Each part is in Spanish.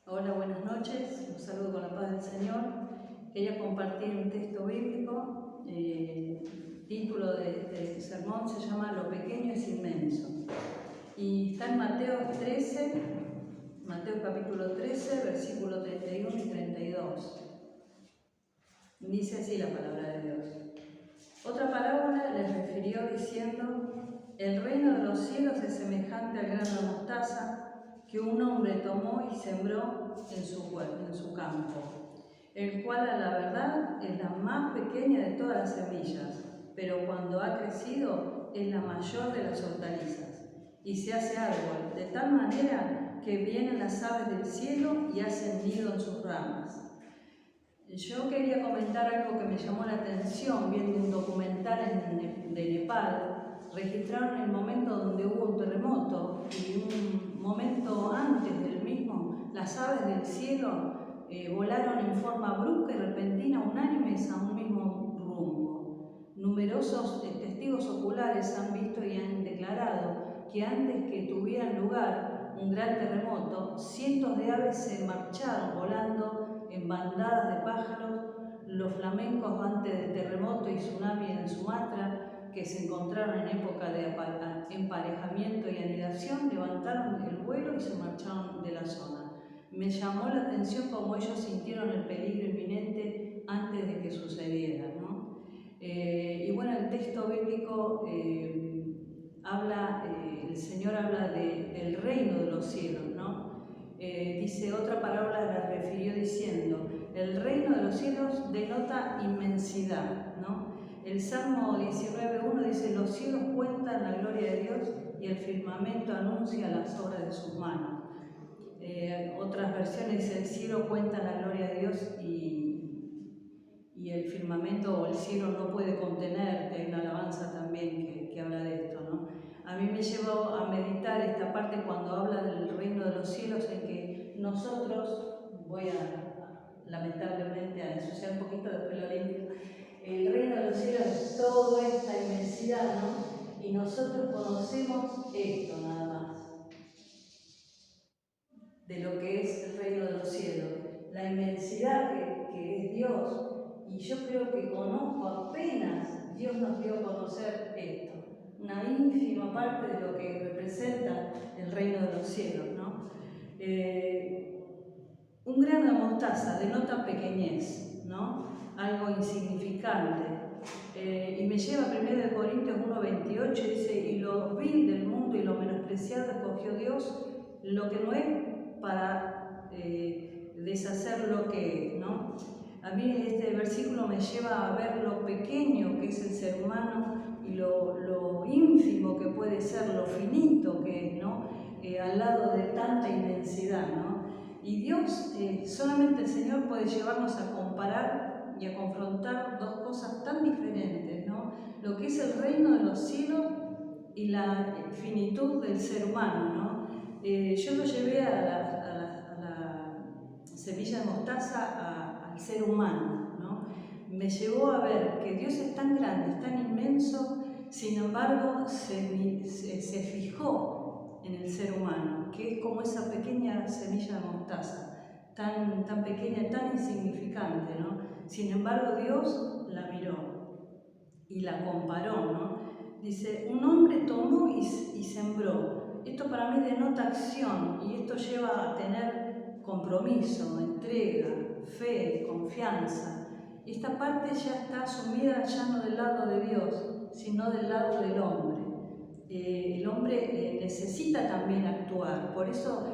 Hola, buenas noches. Los saludo con la paz del Señor. Quería compartir un texto bíblico. El título de este sermón se llama Lo pequeño es inmenso. Y está en Mateo 13, Mateo capítulo 13, versículo 31 y 32. Dice así la palabra de Dios. Otra parábola les refirió diciendo: el reino de los cielos es semejante al grano de mostaza que un hombre tomó y sembró en su campo, el cual a la verdad es la más pequeña de todas las semillas, pero cuando ha crecido es la mayor de las hortalizas, y se hace árbol, de tal manera que vienen las aves del cielo y hacen nido en sus ramas. Yo quería comentar algo que me llamó la atención viendo un documental de Nepal. Registraron el momento donde hubo un terremoto y un momento antes del mismo, las aves del cielo volaron en forma brusca y repentina, unánimes a un mismo rumbo. Numerosos testigos oculares han visto y han declarado que antes que tuviera lugar un gran terremoto, cientos de aves se marcharon volando en bandadas de pájaros. Los flamencos antes del terremoto y tsunami en Sumatra, que se encontraron en época de emparejamiento y anidación, levantaron el vuelo y se marcharon de la zona. Me llamó la atención cómo ellos sintieron el peligro inminente antes de que sucediera, ¿no? Y bueno, el texto bíblico el Señor habla del reino de los cielos, ¿no? Dice, otra parábola la refirió diciendo: el reino de los cielos denota inmensidad, ¿no? El Salmo 19:1 dice: los cielos cuentan la gloria de Dios y el firmamento anuncia las obras de sus manos. Otras versiones dice: el cielo cuenta la gloria de Dios y el firmamento o el cielo no puede contenerte. Hay una alabanza también que habla de esto, ¿no? A mí me llevó a meditar esta parte cuando habla del reino de los cielos, en que nosotros, voy lamentablemente a ensuciar un poquito, después lo limpio. El reino de los cielos es toda esta inmensidad, ¿no? Y nosotros conocemos esto nada más, de lo que es el reino de los cielos, la inmensidad que es Dios. Y yo creo que conozco apenas, Dios nos dio a conocer esto, una ínfima parte de lo que representa el reino de los cielos, ¿no? Un grano de mostaza denota pequeñez, ¿no? Algo insignificante. Y me lleva a 1 Corintios 1:28, dice: y lo vil del mundo y lo menospreciado escogió Dios, lo que no es, para deshacer lo que es, ¿no? A mí este versículo me lleva a ver lo pequeño que es el ser humano y lo ínfimo que puede ser, lo finito que es, ¿no? Al lado de tanta inmensidad, ¿no? Y Dios, solamente el Señor puede llevarnos a comparar y a confrontar dos cosas tan diferentes, ¿no? Lo que es el reino de los cielos y la finitud del ser humano, ¿no? Yo lo llevé a la semilla de mostaza al ser humano, ¿no? Me llevó a ver que Dios es tan grande, es tan inmenso, sin embargo se fijó en el ser humano, que es como esa pequeña semilla de mostaza, tan pequeña, tan insignificante, ¿no? Sin embargo, Dios la miró y la comparó, ¿no? Dice: un hombre tomó y sembró. Esto para mí denota acción, y esto lleva a tener compromiso, entrega, fe, confianza. Esta parte ya está asumida ya no del lado de Dios, sino del lado del hombre. El hombre necesita también actuar, por eso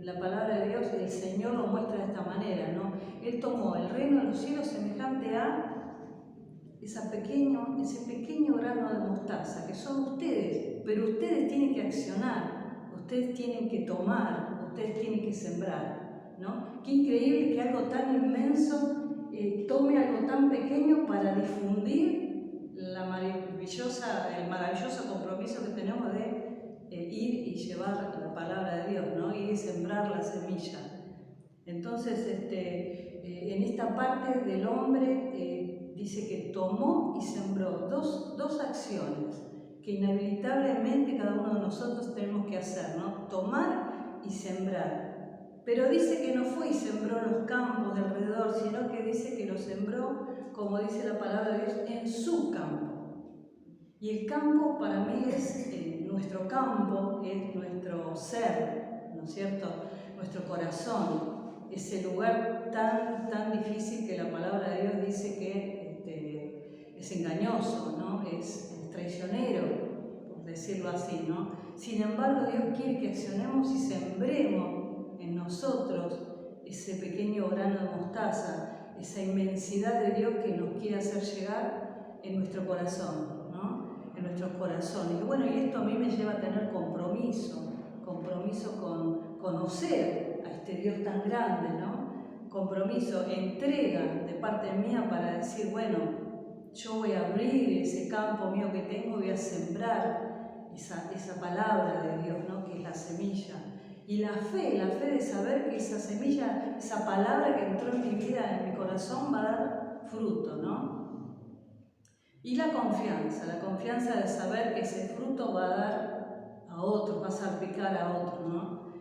la palabra de Dios, el Señor lo muestra de esta manera, ¿no? Él tomó el reino de los cielos semejante a ese pequeño grano de mostaza, que son ustedes, pero ustedes tienen que accionar, ustedes tienen que tomar, ustedes tienen que sembrar, ¿no? Qué increíble que algo tan inmenso tome algo tan pequeño para difundir el maravilloso compromiso que tenemos de ir y llevar la palabra de Dios, ¿no? Ir y sembrar la semilla. Entonces, en esta parte del hombre dice que tomó y sembró dos acciones que inevitablemente cada uno de nosotros tenemos que hacer, ¿no? Tomar y sembrar. Pero dice que no fue y sembró los campos de alrededor, sino que dice que los sembró, como dice la palabra de Dios, en su campo. Y el campo para mí es nuestro campo, es nuestro ser, ¿no es cierto? Nuestro corazón, ese lugar tan difícil que la palabra de Dios dice que es engañoso, ¿no? Es traicionero, por decirlo así, ¿no? Sin embargo, Dios quiere que accionemos y sembremos en nosotros ese pequeño grano de mostaza, esa inmensidad de Dios que nos quiere hacer llegar en nuestro corazón, ¿no? En nuestros corazones. Y bueno, y esto a mí me lleva a tener compromiso con conocer a este Dios tan grande, ¿no? Compromiso, entrega de parte mía para decir, bueno, yo voy a abrir ese campo mío que tengo, voy a sembrar esa palabra de Dios, ¿no? Que es la semilla. Y la fe de saber que esa semilla, esa palabra que entró en mi vida, en mi corazón, va a dar fruto, ¿no? Y la confianza de saber que ese fruto va a dar a otro, va a salpicar a otro, ¿no?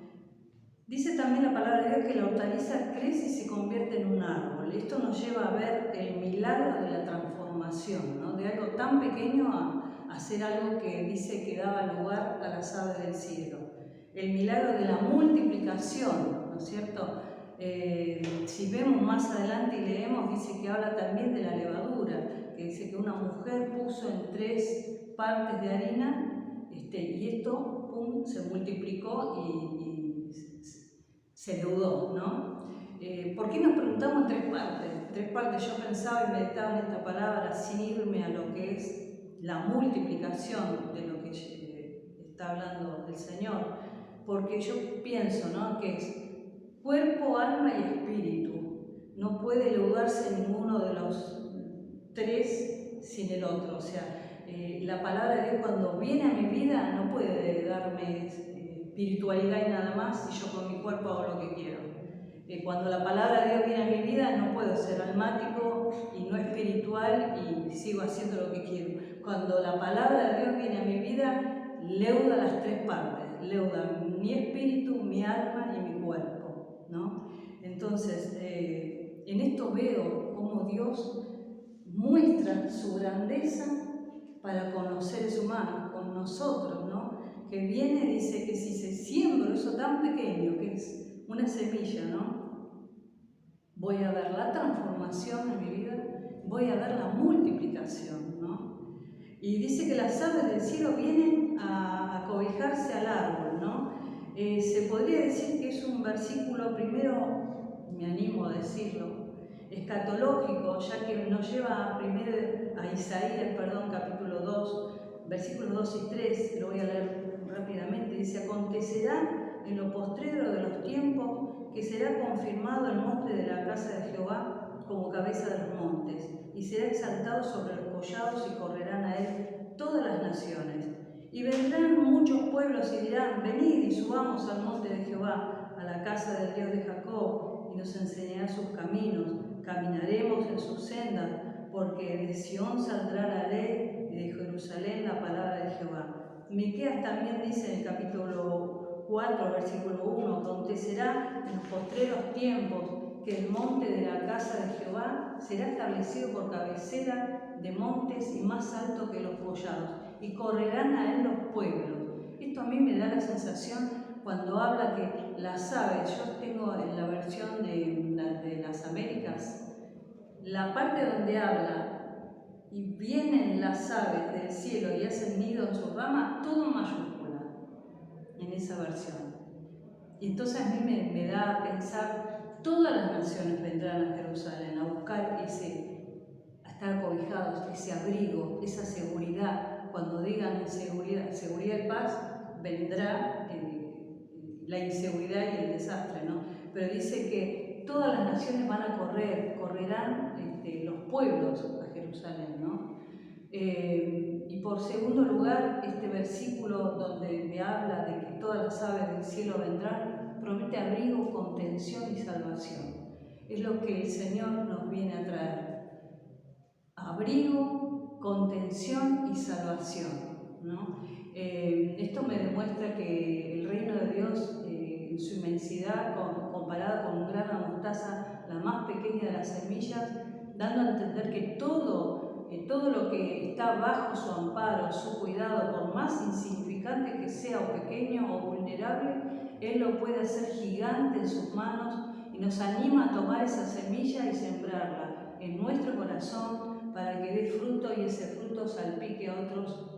Dice también la palabra de Dios que la hortaliza crece y se convierte en un árbol. Esto nos lleva a ver el milagro de la transformación, ¿no? De algo tan pequeño a hacer algo que dice que daba lugar a las aves del cielo. El milagro de la multiplicación, ¿no es cierto? Si vemos más adelante y leemos, dice que habla también de la levadura, que dice que una mujer puso en 3 partes de harina y esto pum, se multiplicó y se leudó, ¿no? ¿Por qué nos preguntamos 3 partes? 3 partes, yo pensaba y meditaba en esta palabra sin irme a lo que es la multiplicación de lo que está hablando el Señor, porque yo pienso, ¿no? Que es cuerpo, alma y espíritu. No puede leudarse ninguno de los 3 sin el otro. O sea, la palabra de Dios cuando viene a mi vida no puede darme espiritualidad y nada más y yo con mi cuerpo hago lo que quiero. Cuando la palabra de Dios viene a mi vida no puedo ser almático y no espiritual y sigo haciendo lo que quiero. Cuando la palabra de Dios viene a mi vida, leuda las 3 partes, leuda mi espíritu, mi alma y mi cuerpo, ¿no? Entonces, en esto veo cómo Dios muestra su grandeza para con los seres humanos, con nosotros, ¿no? Que viene y dice que si se siembra eso tan pequeño que es una semilla, ¿no? Voy a ver la transformación en mi vida, voy a ver la multiplicación, ¿no? Y dice que las aves del cielo vienen a cobijarse al árbol, ¿no? Se podría decir que es un versículo, primero, me animo a decirlo, escatológico, ya que nos lleva primero a Isaías, capítulo 2, versículos 2 y 3, lo voy a leer rápidamente, dice: acontecerá en lo postrero de los tiempos que será confirmado el monte de la casa de Jehová como cabeza de los montes, y será exaltado sobre los collados y correrán a él todas las naciones. Y vendrán muchos pueblos y dirán: venid y subamos al monte de Jehová, a la casa del Dios de Jacob, y nos enseñará sus caminos. Caminaremos en sus sendas, porque de Sión saldrá la ley y de Jerusalén la palabra de Jehová. Miqueas también dice en el capítulo 4, versículo 1: acontecerá en los postreros tiempos que el monte de la casa de Jehová será establecido por cabecera de montes y más alto que los collados, y correrán a él los pueblos. Esto a mí me da la sensación cuando habla que las aves, yo tengo en la versión de las Américas, la parte donde habla y vienen las aves del cielo y hacen nido en su rama, todo en mayúscula, en esa versión. Y entonces a mí me da a pensar, todas las naciones vendrán a Jerusalén a buscar a estar cobijados, ese abrigo, esa seguridad. Cuando digan seguridad y paz, vendrá la inseguridad y el desastre, ¿no? Pero dice que todas las naciones van a correrán los pueblos a Jerusalén, ¿no? Y por segundo lugar, este versículo donde me habla de que todas las aves del cielo vendrán, promete abrigo, contención y salvación. Es lo que el Señor nos viene a traer. Abrigo, contención y salvación, ¿no? Esto me demuestra que el reino de Dios en en su inmensidad, comparada con un grano de mostaza, la más pequeña de las semillas, dando a entender que todo lo que está bajo su amparo, su cuidado, por más insignificante que sea o pequeño o vulnerable, Él lo puede hacer gigante en sus manos y nos anima a tomar esa semilla y sembrarla en nuestro corazón para que dé fruto y ese fruto salpique a otros